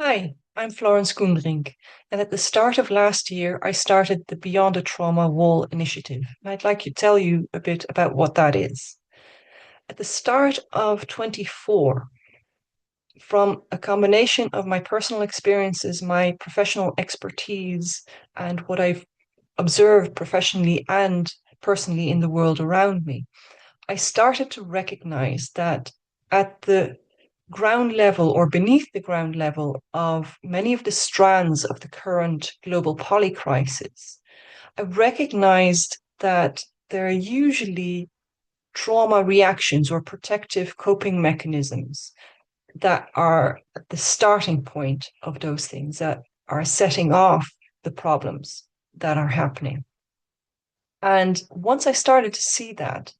Hi, I'm Florence Koendrink, and at the start of last year, I started the Beyond a Trauma Wall initiative. And I'd like to tell you a bit about what that is. At the start of 24, from a combination of my personal experiences, my professional expertise, and what I've observed professionally and personally in the world around me, I started to recognize that at the ground level or beneath the ground level of many of the strands of the current global polycrisis, I recognized that there are usually trauma reactions or protective coping mechanisms that are at the starting point of those things that are setting off the problems that are happening. And once I started to see that,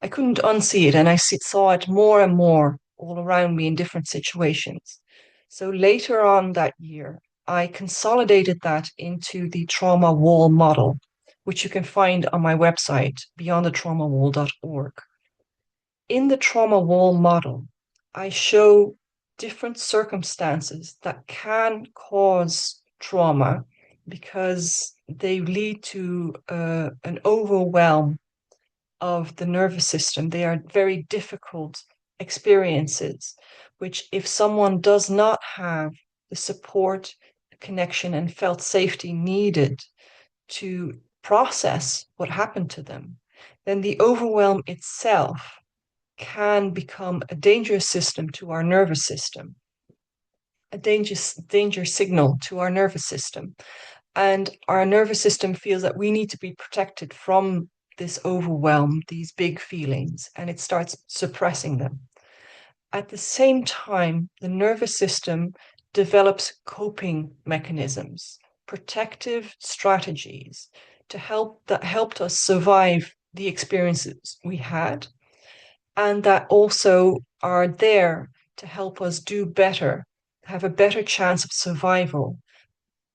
I couldn't unsee it, and saw it more and more all around me in different situations. So later on that year, I consolidated that into the trauma wall model, which you can find on my website, beyondthetraumawall.org. In the trauma wall model, I show different circumstances that can cause trauma because they lead to an overwhelm of the nervous system. They are very difficult experiences, which, if someone does not have the support, connection, and felt safety needed to process what happened to them, then the overwhelm itself can become a dangerous system to our nervous system, a danger signal to our nervous system. And our nervous system feels that we need to be protected from this overwhelm, these big feelings, and it starts suppressing them. At the same time, the nervous system develops coping mechanisms, protective strategies that helped us survive the experiences we had, and that also are there to help us do better, have a better chance of survival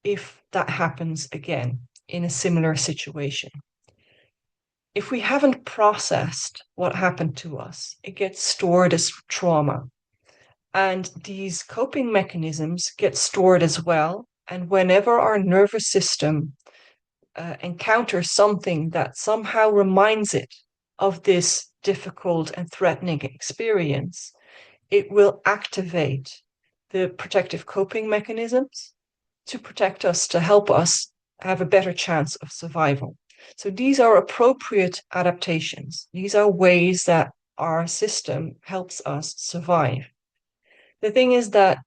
if that happens again in a similar situation. If we haven't processed what happened to us, it gets stored as trauma. And these coping mechanisms get stored as well. And whenever our nervous system encounters something that somehow reminds it of this difficult and threatening experience, it will activate the protective coping mechanisms to protect us, to help us have a better chance of survival. So these are appropriate adaptations. These are ways that our system helps us survive. The thing is that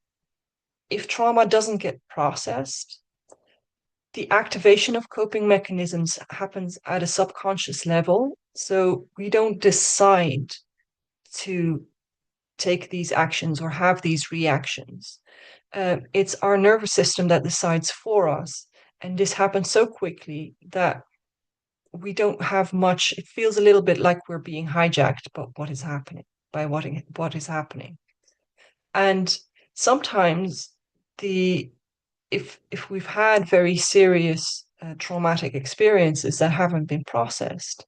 if trauma doesn't get processed, the activation of coping mechanisms happens at a subconscious level. So we don't decide to take these actions or have these reactions. It's our nervous system that decides for us. And this happens so quickly that we don't have much. It feels a little bit like we're being hijacked by what is happening. And sometimes the if we've had very serious traumatic experiences that haven't been processed,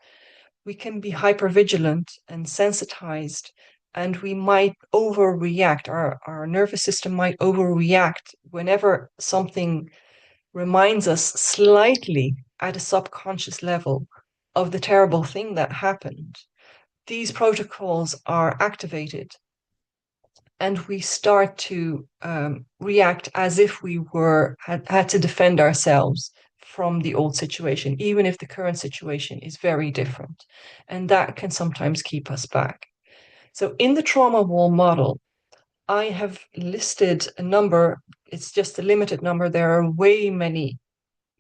we can be hypervigilant and sensitized, and we might overreact. Our nervous system might overreact whenever something reminds us slightly at a subconscious level of the terrible thing that happened. These protocols are activated, and we start to react as if we had to defend ourselves from the old situation, even if the current situation is very different. And that can sometimes keep us back. So in the trauma wall model, I have listed a number. It's just a limited number. There are way many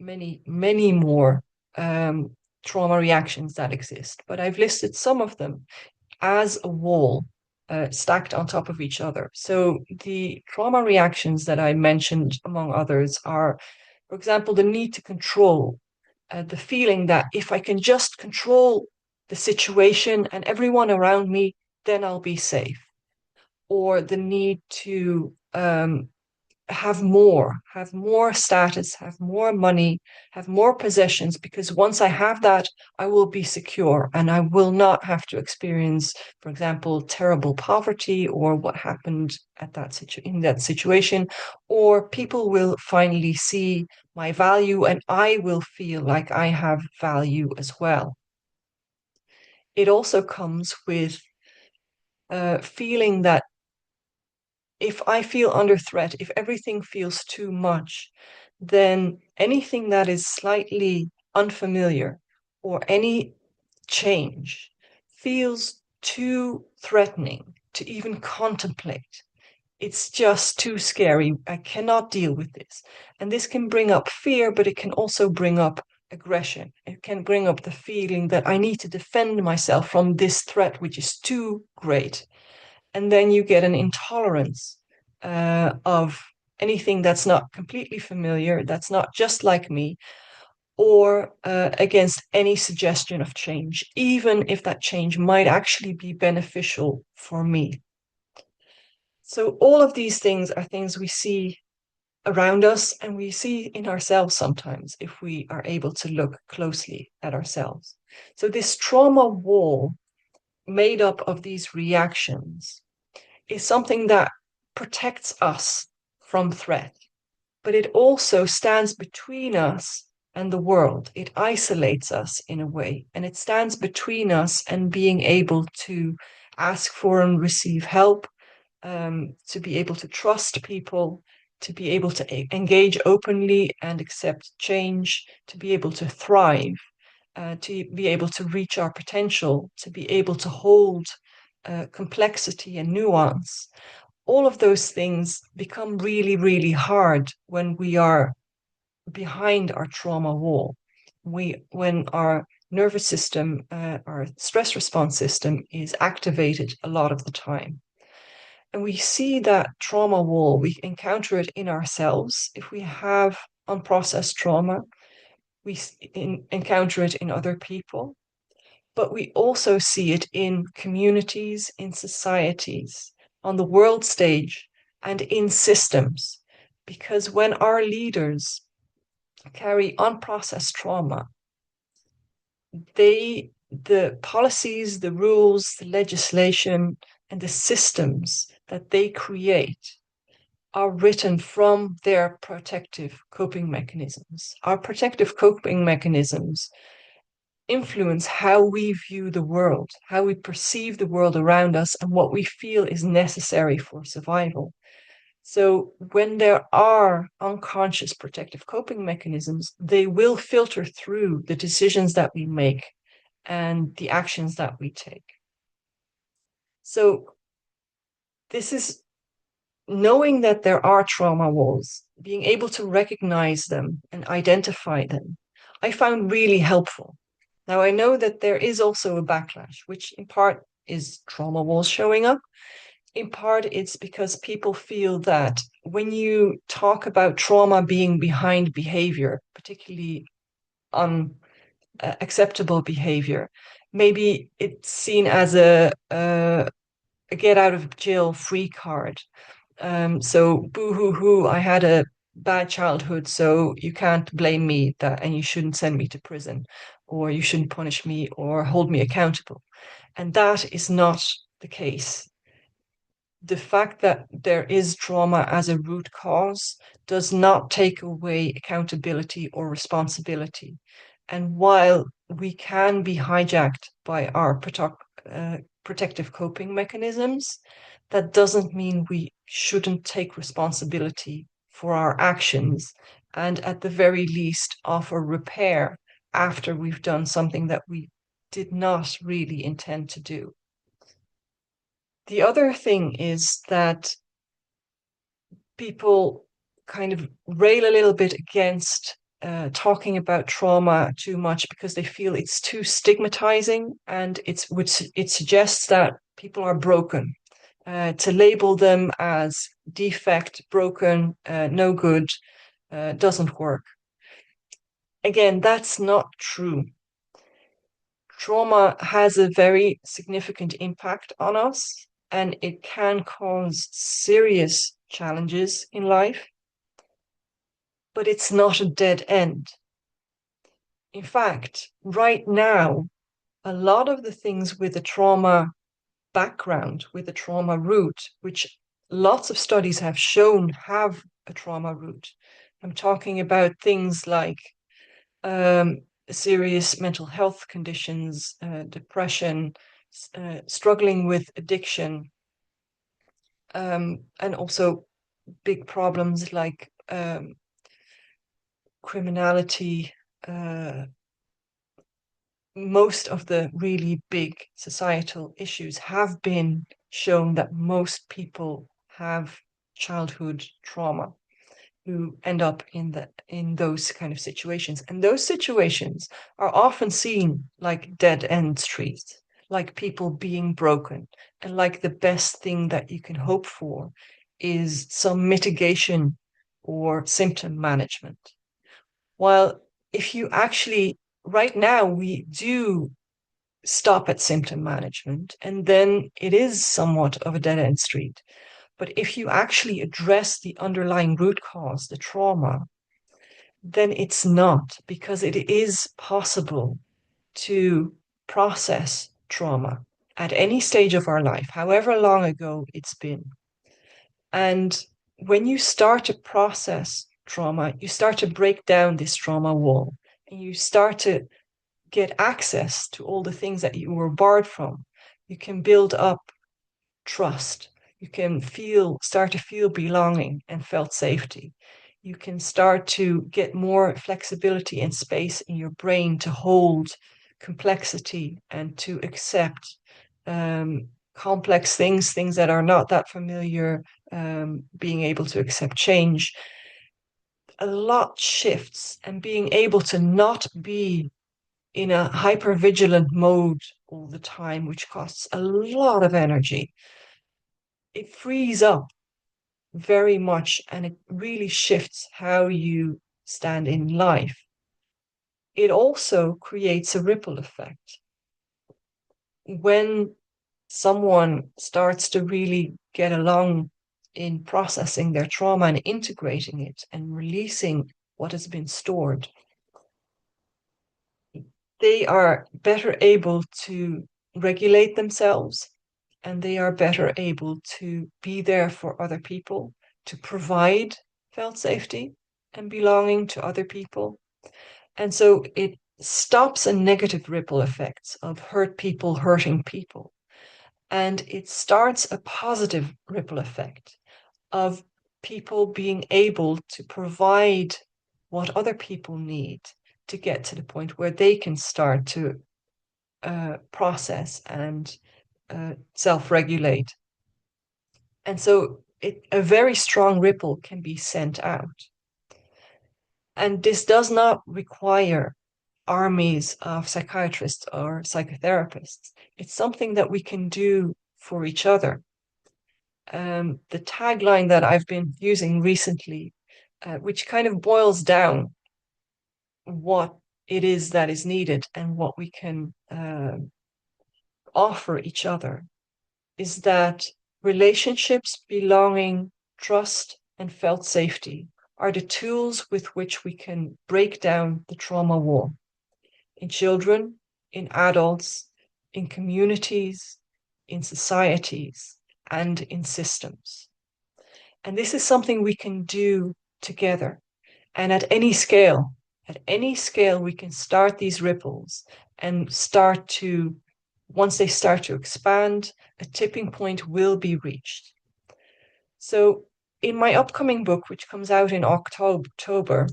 more trauma reactions that exist, but I've listed some of them as a wall stacked on top of each other. So the trauma reactions that I mentioned, among others, are, for example, the need to control, the feeling that if I can just control the situation and everyone around me, then I'll be safe. Or the need to have more status, have more money, have more possessions, because once I have that, I will be secure and I will not have to experience, for example, terrible poverty or what happened at in that situation, or people will finally see my value and I will feel like I have value as well. It also comes with feeling that if I feel under threat, if everything feels too much, then anything that is slightly unfamiliar or any change feels too threatening to even contemplate. It's just too scary. I cannot deal with this. And this can bring up fear, but it can also bring up aggression. It can bring up the feeling that I need to defend myself from this threat, which is too great. And then you get an intolerance of anything that's not completely familiar, that's not just like me, or against any suggestion of change, even if that change might actually be beneficial for me. So, all of these things are things we see around us and we see in ourselves sometimes if we are able to look closely at ourselves. So, this trauma wall made up of these reactions is something that protects us from threat, but it also stands between us and the world. It isolates us in a way, and it stands between us and being able to ask for and receive help, to be able to trust people, to be able to engage openly and accept change, to be able to thrive, to be able to reach our potential, to be able to hold complexity and nuance. All of those things become really, really hard when we are behind our trauma wall. When our nervous system, our stress response system is activated a lot of the time. And we see that trauma wall, we encounter it in ourselves. If we have unprocessed trauma, we encounter it in other people, but we also see it in communities, in societies, on the world stage, and in systems. Because when our leaders carry unprocessed trauma, the policies, the rules, the legislation, and the systems that they create are written from their protective coping mechanisms. Our protective coping mechanisms influence how we view the world, how we perceive the world around us, and what we feel is necessary for survival. So, when there are unconscious protective coping mechanisms, they will filter through the decisions that we make and the actions that we take. So, this is knowing that there are trauma walls, being able to recognize them and identify them, I found really helpful. Now, I know that there is also a backlash, which in part is trauma walls showing up. In part, it's because people feel that when you talk about trauma being behind behavior, particularly unacceptable behavior, maybe it's seen as a get out of jail free card. So boo hoo hoo, I had a bad childhood, so you can't blame me that, and you shouldn't send me to prison, or you shouldn't punish me or hold me accountable. And that is not the case. The fact that there is trauma as a root cause does not take away accountability or responsibility. And while we can be hijacked by our protective coping mechanisms, that doesn't mean we shouldn't take responsibility for our actions and, at the very least, offer repair after we've done something that we did not really intend to do. The other thing is that people kind of rail a little bit against talking about trauma too much because they feel it's too stigmatizing, and it suggests that people are broken. To label them as defect, broken, no good, doesn't work. Again, that's not true. Trauma has a very significant impact on us, and it can cause serious challenges in life. but it's not a dead end. In fact, right now, a lot of the things with a trauma background, with a trauma root, which lots of studies have shown have a trauma root. I'm talking about things like um, serious mental health conditions, depression, struggling with addiction, and also big problems like criminality. Most of the really big societal issues have been shown that most people have childhood trauma who end up in those kind of situations. And those situations are often seen like dead end streets, like people being broken, and like the best thing that you can hope for is some mitigation or symptom management. While if you actually, right now, we do stop at symptom management, and then it is somewhat of a dead end street. But if you actually address the underlying root cause, the trauma, then it's not, because it is possible to process trauma at any stage of our life, however long ago it's been. And when you start to process trauma, you start to break down this trauma wall and you start to get access to all the things that you were barred from. You can build up trust. You can start to feel belonging and felt safety. You can start to get more flexibility and space in your brain to hold complexity and to accept complex things that are not that familiar, being able to accept change. A lot shifts, and being able to not be in a hyper-vigilant mode all the time, which costs a lot of energy. It frees up very much and it really shifts how you stand in life. It also creates a ripple effect. When someone starts to really get along in processing their trauma and integrating it and releasing what has been stored, they are better able to regulate themselves, and they are better able to be there for other people, to provide felt safety and belonging to other people. And so it stops a negative ripple effects of hurt people hurting people. And it starts a positive ripple effect of people being able to provide what other people need to get to the point where they can start to process and self-regulate. And so a very strong ripple can be sent out. And this does not require armies of psychiatrists or psychotherapists. It's something that we can do for each other. The tagline that I've been using recently, which kind of boils down what it is that is needed and what we can offer each other, is that relationships, belonging, trust, and felt safety are the tools with which we can break down the trauma wall in children, in adults, in communities, in societies, and in systems. And this is something we can do together. And at any scale, we can start these ripples and once they start to expand, a tipping point will be reached. So in my upcoming book, which comes out in October,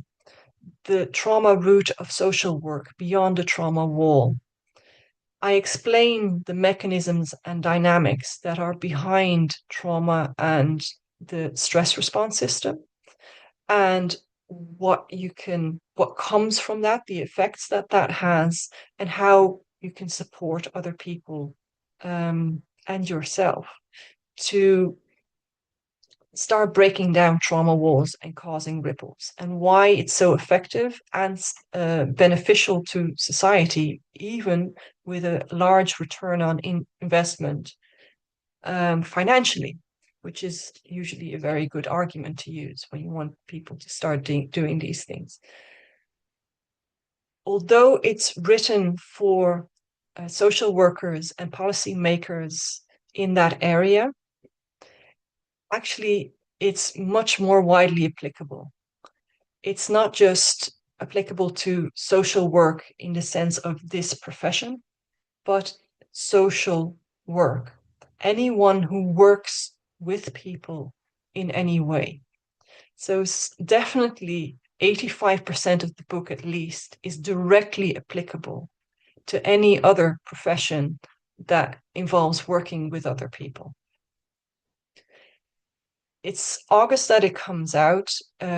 The Trauma Root of Social Work, Beyond the Trauma Wall, I explain the mechanisms and dynamics that are behind trauma and the stress response system, and what comes from that, the effects that has, and how you can support other people and yourself to start breaking down trauma walls and causing ripples, and why it's so effective and beneficial to society, even with a large return on investment financially. which is usually a very good argument to use when you want people to start doing these things. Although it's written for social workers and policymakers in that area, actually, it's much more widely applicable. It's not just applicable to social work in the sense of this profession, but social work. Anyone who works with people in any way. So definitely 85% of the book, at least, is directly applicable to any other profession that involves working with other people. It's August that it comes out.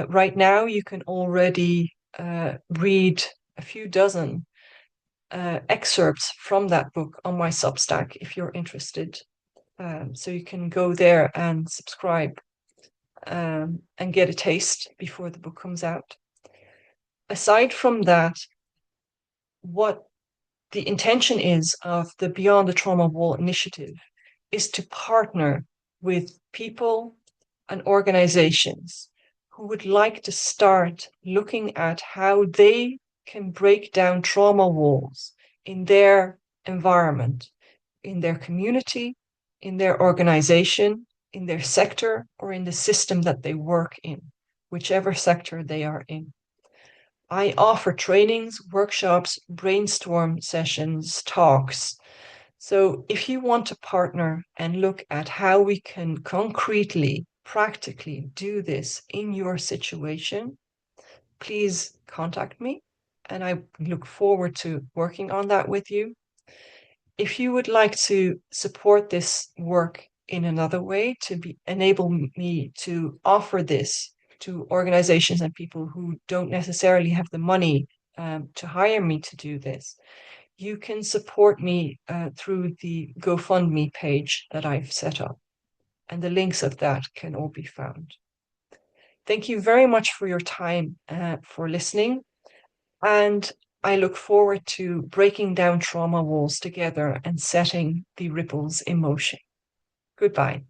Right now, you can already read a few dozen excerpts from that book on my Substack if you're interested. So you can go there and subscribe and get a taste before the book comes out. Aside from that, what the intention is of the Beyond the Trauma Wall initiative is to partner with people and organizations who would like to start looking at how they can break down trauma walls in their environment, in their community, in their organization, in their sector, or in the system that they work in, whichever sector they are in. I offer trainings, workshops, brainstorm sessions, talks. So if you want to partner and look at how we can concretely, practically do this in your situation, please contact me, and I look forward to working on that with you. If you would like to support this work in another way to enable me to offer this to organizations and people who don't necessarily have the money to hire me to do this, you can support me through the GoFundMe page that I've set up, and the links of that can all be found. Thank you very much for your time, for listening, and I look forward to breaking down trauma walls together and setting the ripples in motion. Goodbye.